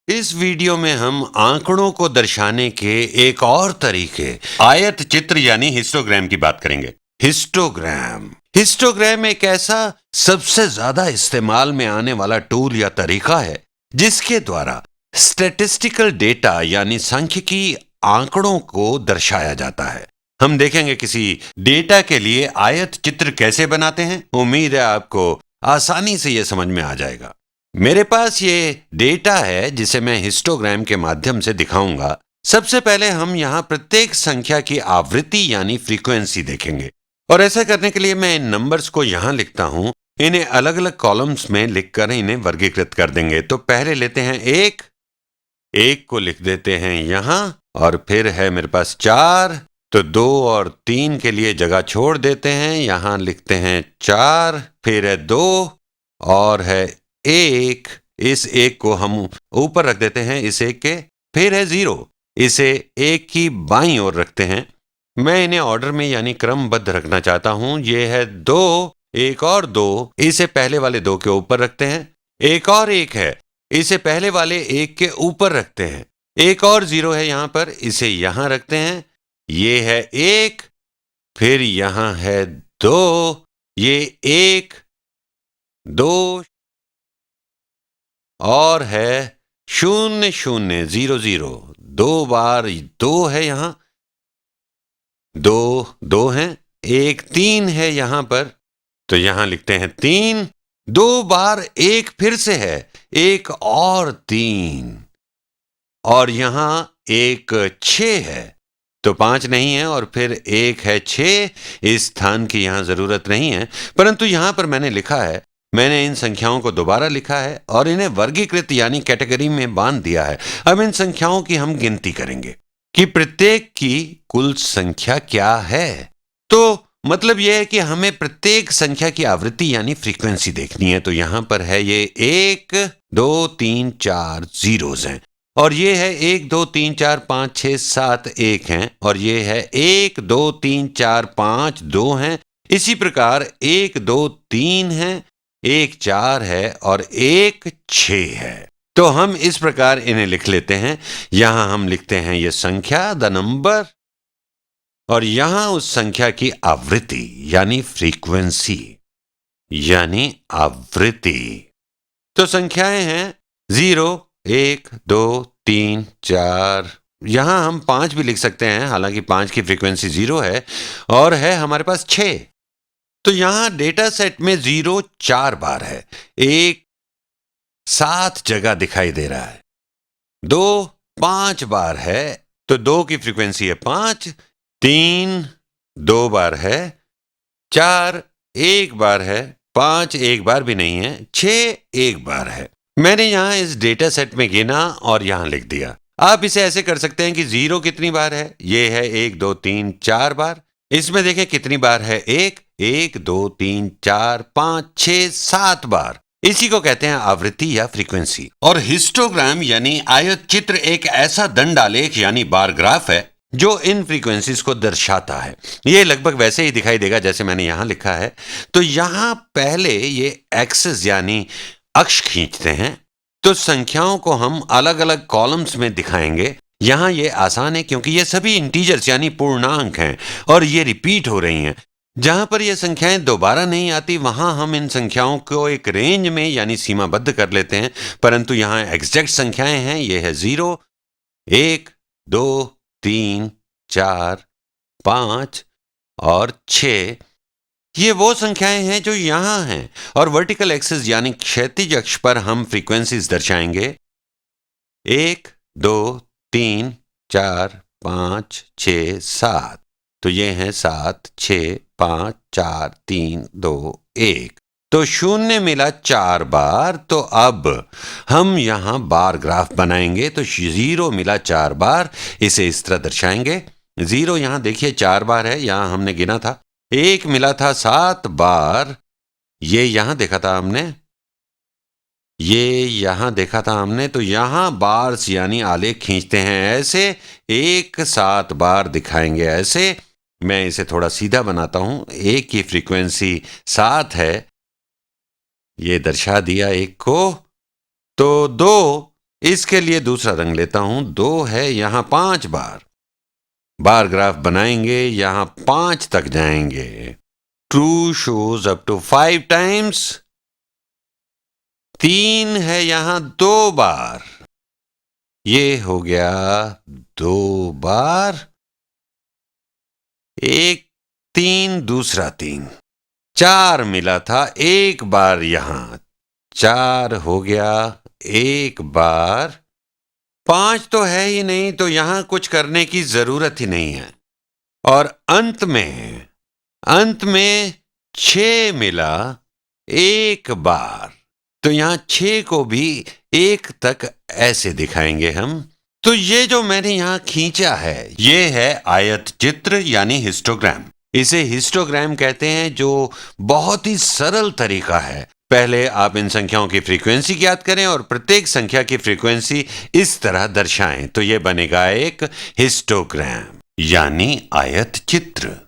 इस वीडियो में हम आंकड़ों को दर्शाने के एक और तरीके आयत चित्र यानी हिस्टोग्राम की बात करेंगे। हिस्टोग्राम एक ऐसा सबसे ज्यादा इस्तेमाल में आने वाला टूल या तरीका है जिसके द्वारा स्टैटिस्टिकल डेटा यानी सांख्यिकी आंकड़ों को दर्शाया जाता है। हम देखेंगे किसी डेटा के लिए आयत चित्र कैसे बनाते हैं। उम्मीद है आपको आसानी से यह समझ में आ जाएगा। मेरे पास ये डेटा है जिसे मैं हिस्टोग्राम के माध्यम से दिखाऊंगा। सबसे पहले हम यहाँ प्रत्येक संख्या की आवृत्ति यानी फ्रीक्वेंसी देखेंगे और ऐसा करने के लिए मैं इन नंबर्स को यहाँ लिखता हूँ। इन्हें अलग अलग कॉलम्स में लिखकर इन्हें वर्गीकृत कर देंगे। तो पहले लेते हैं एक को लिख देते हैं यहाँ, और फिर है मेरे पास 4, तो 2 और 3 के लिए जगह छोड़ देते हैं, यहाँ लिखते हैं 4, फिर है 2 और है 1, इस 1 को हम ऊपर रख देते हैं इस 1 के, फिर है 0, इसे 1 की बाईं ओर रखते हैं। मैं इन्हें ऑर्डर में यानी क्रमबद्ध रखना चाहता हूं। ये है 2, 1 और 2, इसे पहले वाले 2 के ऊपर रखते हैं। एक और 1 है, इसे पहले वाले 1 के ऊपर रखते हैं। एक और 0 है यहाँ पर, इसे यहाँ रखते हैं। ये है 1, फिर यहाँ है 2, ये 1, 2 और है 0 0 0 0, 2 बार 2 है यहाँ, 2 हैं, 1 3 है यहाँ पर, तो यहाँ लिखते हैं 3, 2 बार 1 फिर से है, 1 और 3, और यहाँ 1 6 है, तो 5 नहीं है, और फिर 1 है 6, इस स्थान की यहाँ जरूरत नहीं है, परंतु यहाँ पर मैंने लिखा है। मैंने इन संख्याओं को दोबारा लिखा है और इन्हें वर्गीकृत यानी कैटेगरी में बांध दिया है। अब इन संख्याओं की हम गिनती करेंगे कि प्रत्येक की कुल संख्या क्या है। तो मतलब यह है कि हमें प्रत्येक संख्या की आवृत्ति यानी फ्रीक्वेंसी देखनी है। तो यहां पर है ये 1 2 3 4 जीरोस हैं, और ये है 1 2 3 4 5 6 7 1 हैं, और ये है 1 2 3 4 5 2 हैं। इसी प्रकार 1 2 3 है, 1 4 है और 1 6 है। तो हम इस प्रकार इन्हें लिख लेते हैं। यहां हम लिखते हैं ये संख्या द नंबर, और यहां उस संख्या की आवृत्ति यानी फ्रीक्वेंसी यानी आवृत्ति। तो संख्याएं हैं 0 1 2 3 4, यहां हम 5 भी लिख सकते हैं, हालांकि 5 की फ्रीक्वेंसी 0 है, और है हमारे पास 6। तो यहां डेटा सेट में 0 4 बार है, 1 7 जगह दिखाई दे रहा है, 2 5 बार है, तो 2 की फ्रीक्वेंसी है 5, 3 2 बार है, 4 1 बार है, 5 1 बार भी नहीं है, 6 1 बार है। मैंने यहां इस डेटा सेट में गिना और यहां लिख दिया। आप इसे ऐसे कर सकते हैं कि 0 कितनी बार है, ये है 1 2 3 4 बार। इसमें देखें कितनी बार है, 1 1 2 3 4 5 6 7 बार। इसी को कहते हैं आवृत्ति या फ्रीक्वेंसी। और हिस्टोग्राम यानी आयत चित्र एक ऐसा दंड आलेख यानी बार ग्राफ है जो इन फ्रीक्वेंसीज को दर्शाता है। ये लगभग वैसे ही दिखाई देगा जैसे मैंने यहां लिखा है। तो यहां पहले ये एक्सिस यानी अक्ष खींचते हैं, तो संख्याओं को हम अलग अलग कॉलम्स में दिखाएंगे। यहां ये आसान है क्योंकि ये सभी इंटीजर्स यानी पूर्णांक हैं और ये रिपीट हो रही हैं। जहां पर ये संख्याएं दोबारा नहीं आती वहां हम इन संख्याओं को एक रेंज में यानी सीमाबद्ध कर लेते हैं, परंतु यहां एग्जैक्ट संख्याएं हैं। ये है 0 1 2 3 4 5 और 6। ये वो संख्याएं हैं जो यहां हैं, और वर्टिकल एक्सिस यानी क्षैतिज अक्ष पर हम फ्रीक्वेंसीज दर्शाएंगे 1 2 3 4 5 6 7। तो ये हैं 7 6 5 4 3 2 1। तो 0 मिला 4 बार, तो अब हम यहां बार ग्राफ बनाएंगे। तो 0 मिला 4 बार, इसे इस तरह दर्शाएंगे। 0 यहां देखिए 4 बार है, यहां हमने गिना था। 1 मिला था 7 बार, ये यहां देखा था हमने, ये यहां देखा था हमने। तो यहां बार्स यानी आलेख खींचते हैं ऐसे, 1 7 बार दिखाएंगे ऐसे। मैं इसे थोड़ा सीधा बनाता हूं। 1 की फ्रीक्वेंसी 7 है, ये दर्शा दिया 1 को। तो 2 इसके लिए दूसरा रंग लेता हूं। 2 है, यहां 5 बार। बार ग्राफ बनाएंगे, यहां 5 तक जाएंगे। True shows up to 5 times. 3 है, यहां 2 बार। ये हो गया 2 बार। 1 3 दूसरा 3। 4 मिला था, 1 बार यहां। 4 हो गया 1 बार। 5 तो है ही नहीं, तो यहां कुछ करने की जरूरत ही नहीं है। और अंत में 6 मिला 1 बार। तो यहां 6 को भी 1 तक ऐसे दिखाएंगे हम। तो ये जो मैंने यहां खींचा है, ये है आयत चित्र यानी हिस्टोग्राम। इसे हिस्टोग्राम कहते हैं, जो बहुत ही सरल तरीका है। पहले आप इन संख्याओं की फ्रीक्वेंसी ज्ञात करें और प्रत्येक संख्या की फ्रीक्वेंसी इस तरह दर्शाएं, तो यह बनेगा एक हिस्टोग्राम यानी आयत चित्र।